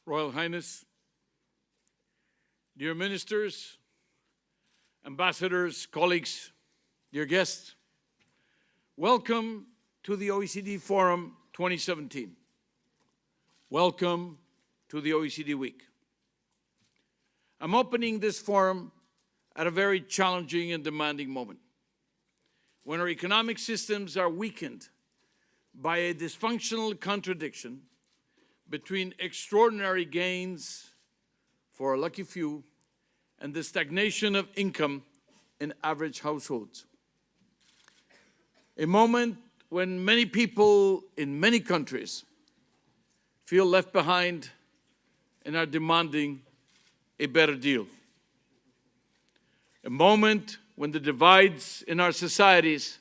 Royal Highness, dear ministers, ambassadors, colleagues, dear guests, welcome to the OECD Forum 2017. Welcome to the OECD Week. I'm opening this forum at a very challenging and demanding moment, when our economic systems are weakened by a dysfunctional contradiction between extraordinary gains for a lucky few and the stagnation of income in average households. A moment when many people in many countries feel left behind and are demanding a better deal. A moment when the divides in our societies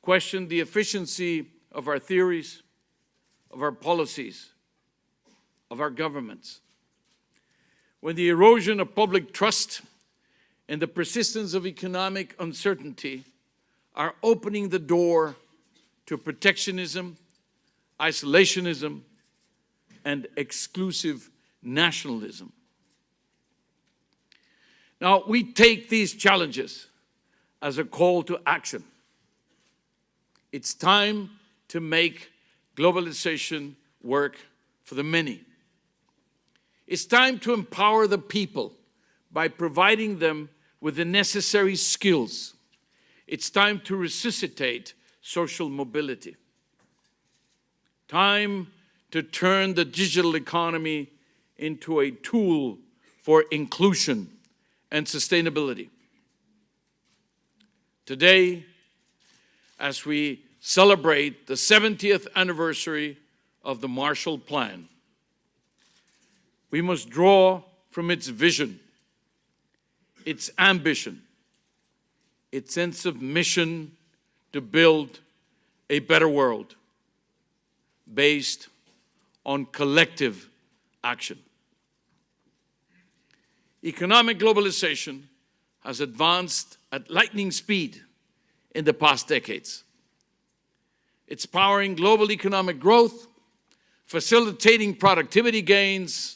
question the efficiency of our theories, of our policies, of our governments. When the erosion of public trust and the persistence of economic uncertainty are opening the door to protectionism, isolationism, and exclusive nationalism. Now, we take these challenges as a call to action. It's time to make globalization work for the many. It's time to empower the people by providing them with the necessary skills. It's time to resuscitate social mobility. Time to turn the digital economy into a tool for inclusion and sustainability. Today, as we celebrate the 70th anniversary of the Marshall Plan, we must draw from its vision, its ambition, its sense of mission to build a better world based on collective action. Economic globalization has advanced at lightning speed in the past decades. It's powering global economic growth, facilitating productivity gains,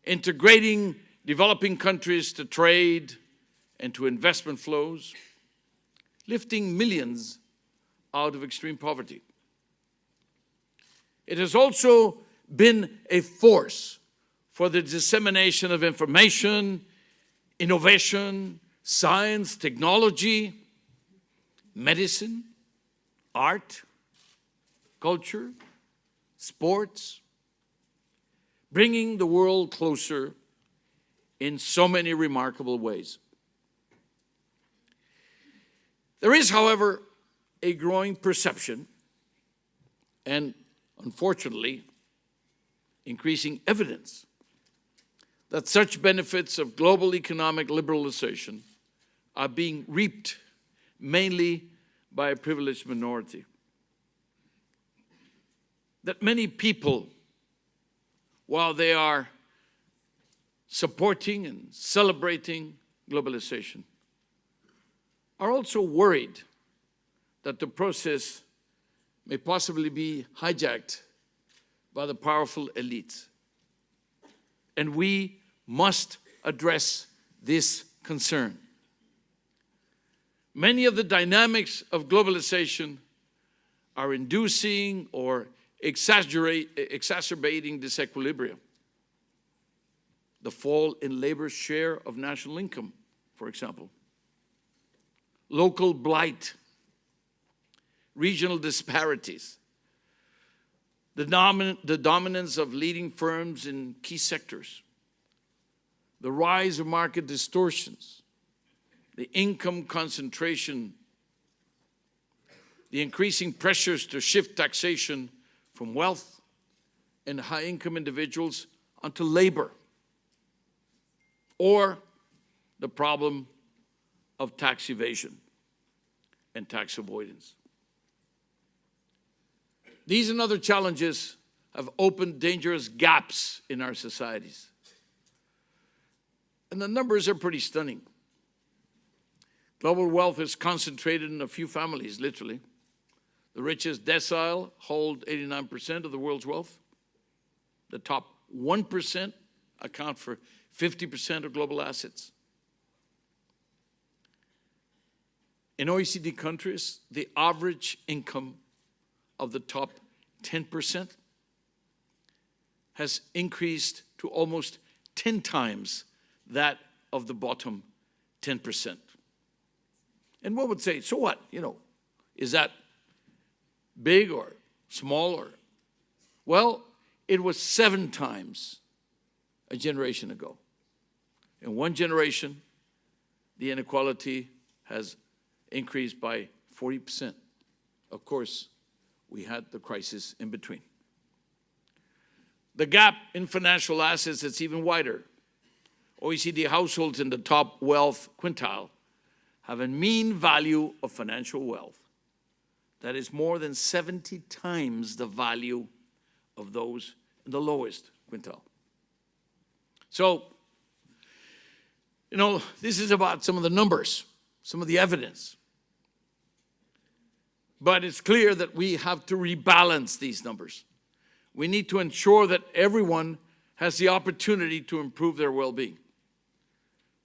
integrating developing countries to trade and to investment flows, lifting millions out of extreme poverty. It has also been a force for the dissemination of information, innovation, science, technology, medicine, art, culture, sports, bringing the world closer in so many remarkable ways. There is, however, a growing perception and, unfortunately, increasing evidence that such benefits of global economic liberalization are being reaped mainly by a privileged minority. That many people, while they are supporting and celebrating globalization, are also worried that the process may possibly be hijacked by the powerful elites. And we must address this concern. Many of the dynamics of globalization are inducing or exacerbating disequilibrium. The fall in labor's share of national income, for example. Local blight, regional disparities, the dominance of leading firms in key sectors, the rise of market distortions, the income concentration, the increasing pressures to shift taxation from wealth and high-income individuals onto labor, or the problem of tax evasion and tax avoidance. These and other challenges have opened dangerous gaps in our societies. And the numbers are pretty stunning. Global wealth is concentrated in a few families, literally. The richest decile hold 89% of the world's wealth. The top 1% account for 50% of global assets. In OECD countries, the average income of the top 10% has increased to almost 10 times that of the bottom 10%. And one would say, so what? Is that big or small? Well, it was 7 times a generation ago. In one generation, the inequality has increased by 40%. Of course, we had the crisis in between. The gap in financial assets is even wider. OECD households in the top wealth quintile have a mean value of financial wealth that is more than 70 times the value of those in the lowest quintile. So, this is about some of the numbers, some of the evidence. But it's clear that we have to rebalance these numbers. We need to ensure that everyone has the opportunity to improve their well-being.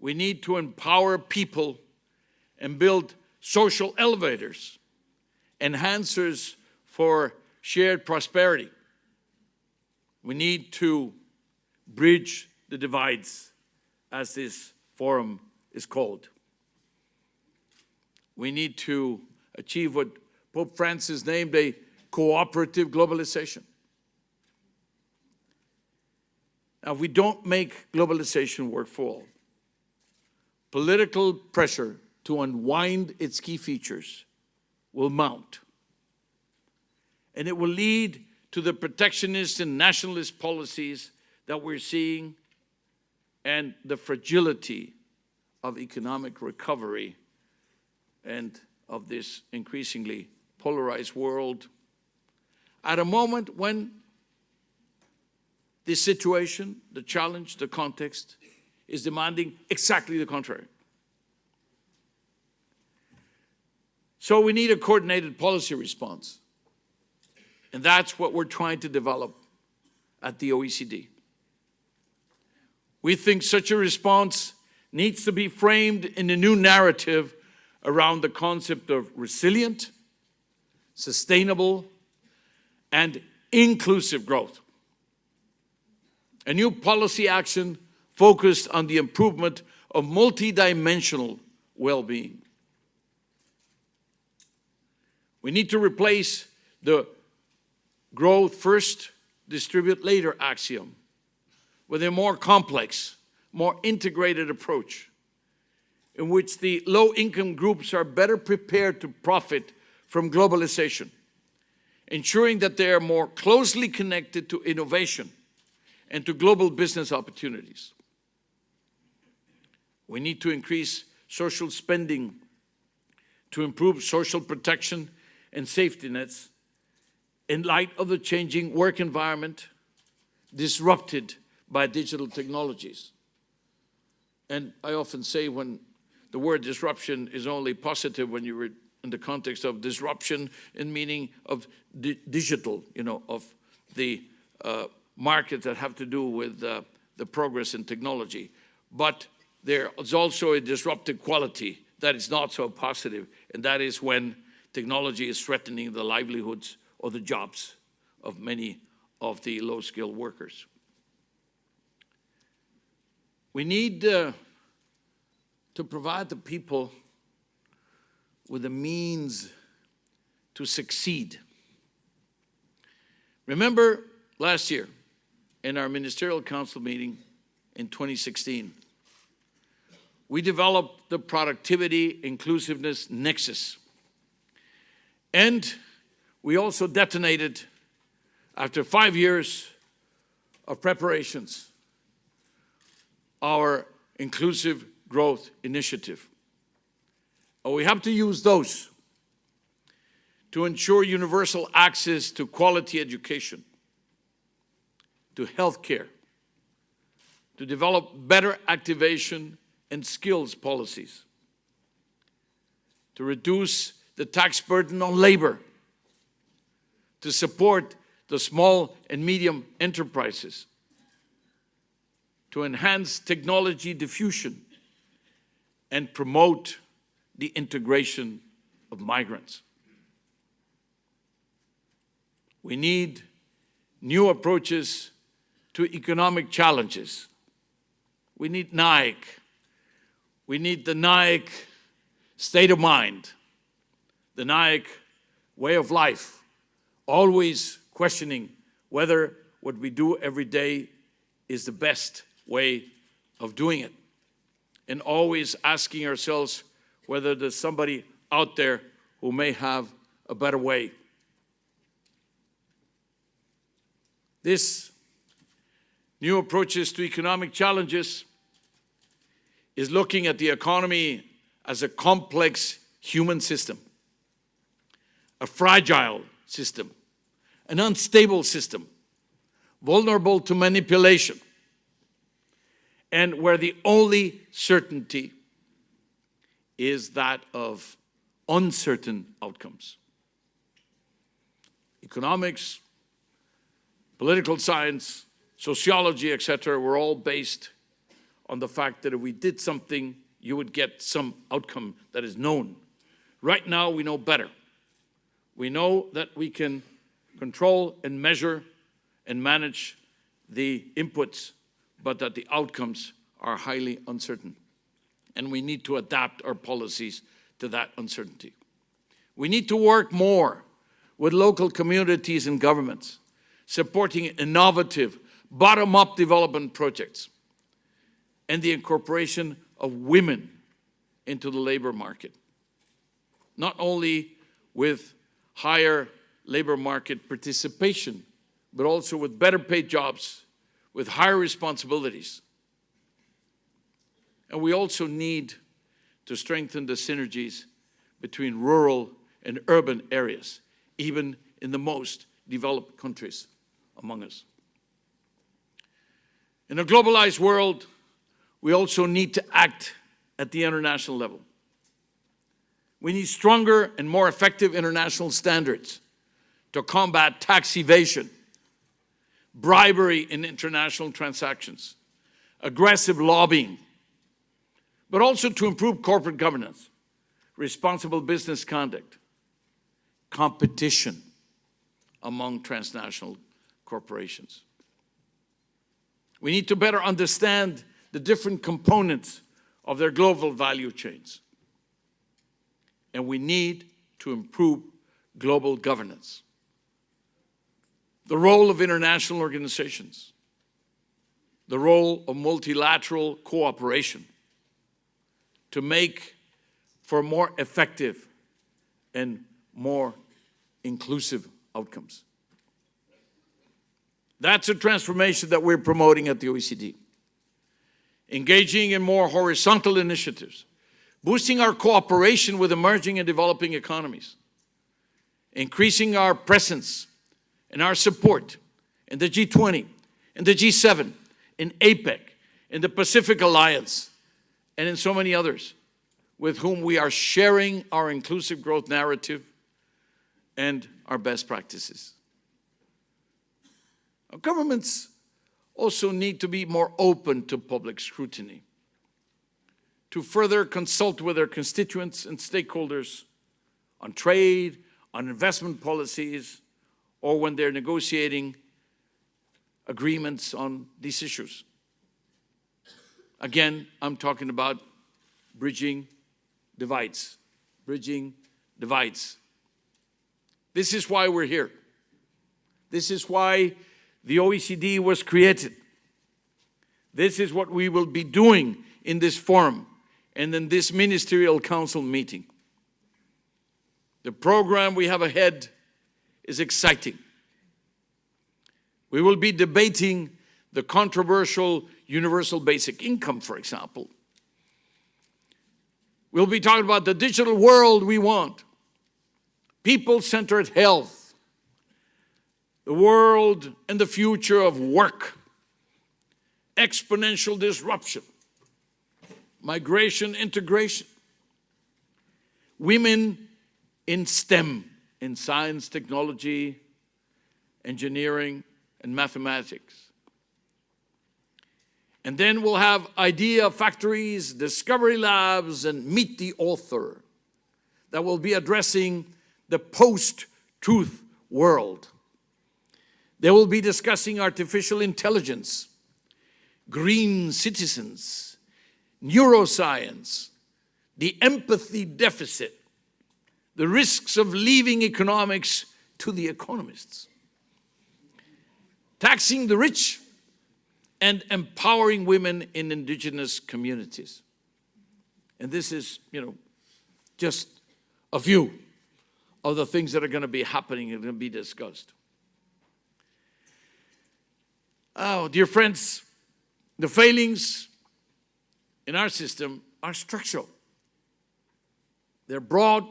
We need to empower people and build social elevators, enhancers for shared prosperity. We need to bridge the divides, as this forum is called. We need to achieve what Pope Francis named a cooperative globalization. Now, if we don't make globalization work for all, political pressure to unwind its key features will mount. And it will lead to the protectionist and nationalist policies that we're seeing and the fragility of economic recovery and of this increasingly polarized world at a moment when this situation, the challenge, the context, is demanding exactly the contrary. So we need a coordinated policy response. And that's what we're trying to develop at the OECD. We think such a response needs to be framed in a new narrative around the concept of resilient, sustainable, and inclusive growth. A new policy action focused on the improvement of multidimensional well-being. We need to replace the growth first, distribute later axiom with a more complex, more integrated approach in which the low-income groups are better prepared to profit from globalization, ensuring that they are more closely connected to innovation and to global business opportunities. We need to increase social spending to improve social protection and safety nets in light of the changing work environment disrupted by digital technologies. And I often say when the word disruption is only positive when you're in the context of disruption in meaning of digital, of the markets that have to do with the progress in technology. But there is also a disruptive quality that is not so positive, and that is when technology is threatening the livelihoods or the jobs of many of the low-skilled workers. We need to provide the people with the means to succeed. Remember last year in our Ministerial Council meeting in 2016, we developed the Productivity Inclusiveness Nexus. And we also detonated, after 5 years of preparations, our Inclusive Growth Initiative. And we have to use those to ensure universal access to quality education, to healthcare, to develop better activation and skills policies, to reduce the tax burden on labor, to support the small and medium enterprises, to enhance technology diffusion and promote the integration of migrants. We need new approaches to economic challenges. We need NAIC. We need the NAIC state of mind, the NAIC way of life, always questioning whether what we do every day is the best way of doing it, and always asking ourselves whether there's somebody out there who may have a better way. This new approaches to economic challenges is looking at the economy as a complex human system, a fragile system, an unstable system, vulnerable to manipulation, and where the only certainty is that of uncertain outcomes. Economics, political science, sociology, etc., were all based on the fact that if we did something, you would get some outcome that is known. Right now, we know better. We know that we can control and measure and manage the inputs, but that the outcomes are highly uncertain. And we need to adapt our policies to that uncertainty. We need to work more with local communities and governments, supporting innovative, bottom-up development projects and the incorporation of women into the labor market. Not only with higher labor market participation, but also with better paid jobs, with higher responsibilities. And we also need to strengthen the synergies between rural and urban areas, even in the most developed countries among us. In a globalized world, we also need to act at the international level. We need stronger and more effective international standards to combat tax evasion, bribery in international transactions, aggressive lobbying, but also to improve corporate governance, responsible business conduct, competition among transnational corporations. We need to better understand the different components of their global value chains. And we need to improve global governance. The role of international organizations, the role of multilateral cooperation to make for more effective and more inclusive outcomes. That's a transformation that we're promoting at the OECD. Engaging in more horizontal initiatives, boosting our cooperation with emerging and developing economies, increasing our presence and our support in the G20, in the G7, in APEC, in the Pacific Alliance, and in so many others with whom we are sharing our inclusive growth narrative and our best practices. Our governments also need to be more open to public scrutiny, to further consult with their constituents and stakeholders on trade, on investment policies, or when they're negotiating agreements on these issues. Again, I'm talking about bridging divides. Bridging divides. This is why we're here. This is why the OECD was created. This is what we will be doing in this forum and in this Ministerial Council meeting. The program we have ahead is exciting. We will be debating the controversial universal basic income, for example. We'll be talking about the digital world we want, people-centered health, the world and the future of work, exponential disruption, migration, integration, women in STEM, in science, technology, engineering, and mathematics. And then we'll have idea factories, discovery labs, and meet the author that will be addressing the post-truth world. They will be discussing artificial intelligence, green citizens, neuroscience, the empathy deficit, the risks of leaving economics to the economists, taxing the rich, and empowering women in indigenous communities. And this is, just a few of the things that are going to be happening and going to be discussed. Oh, dear friends, the failings in our system are structural. They're broad,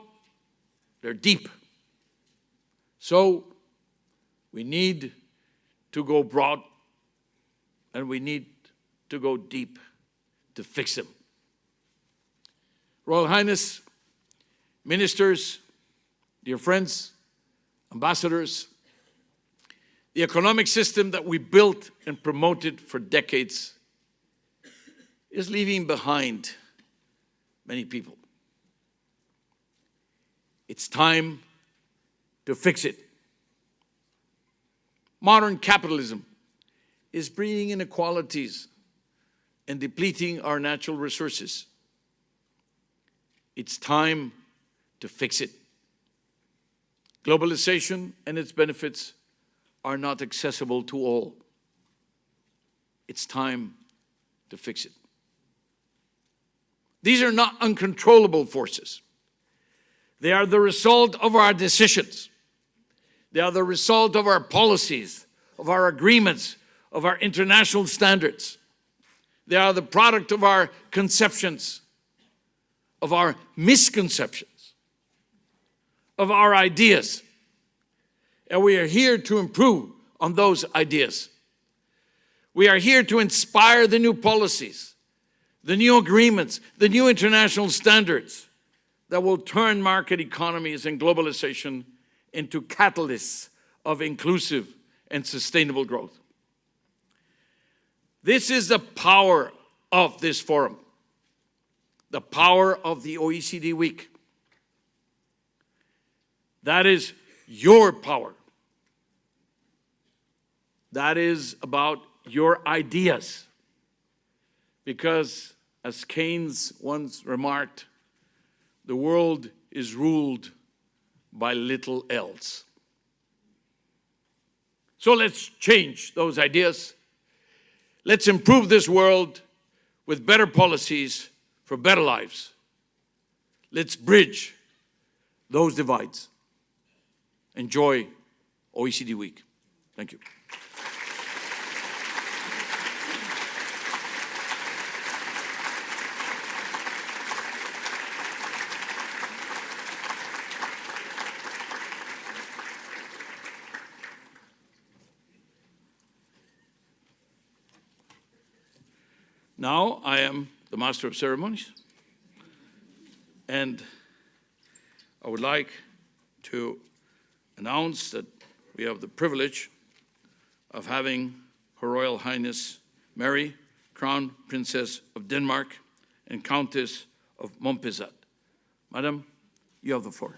they're deep. So we need to go broad and we need to go deep to fix them. Royal Highness, ministers, dear friends, ambassadors, the economic system that we built and promoted for decades is leaving behind many people. It's time to fix it. Modern capitalism is breeding inequalities and depleting our natural resources. It's time to fix it. Globalization and its benefits are not accessible to all. It's time to fix it. These are not uncontrollable forces. They are the result of our decisions. They are the result of our policies, of our agreements, of our international standards. They are the product of our conceptions, of our misconceptions, of our ideas. And we are here to improve on those ideas. We are here to inspire the new policies, the new agreements, the new international standards that will turn market economies and globalization into catalysts of inclusive and sustainable growth. This is the power of this forum, the power of the OECD week. That is your power. That is about your ideas. Because, as Keynes once remarked, the world is ruled by little else. So let's change those ideas. Let's improve this world with better policies for better lives. Let's bridge those divides. Enjoy OECD Week. Thank you. Now I am the Master of Ceremonies, and I would like to announce that we have the privilege of having Her Royal Highness Mary, Crown Princess of Denmark and Countess of Montpezat. Madam, you have the floor.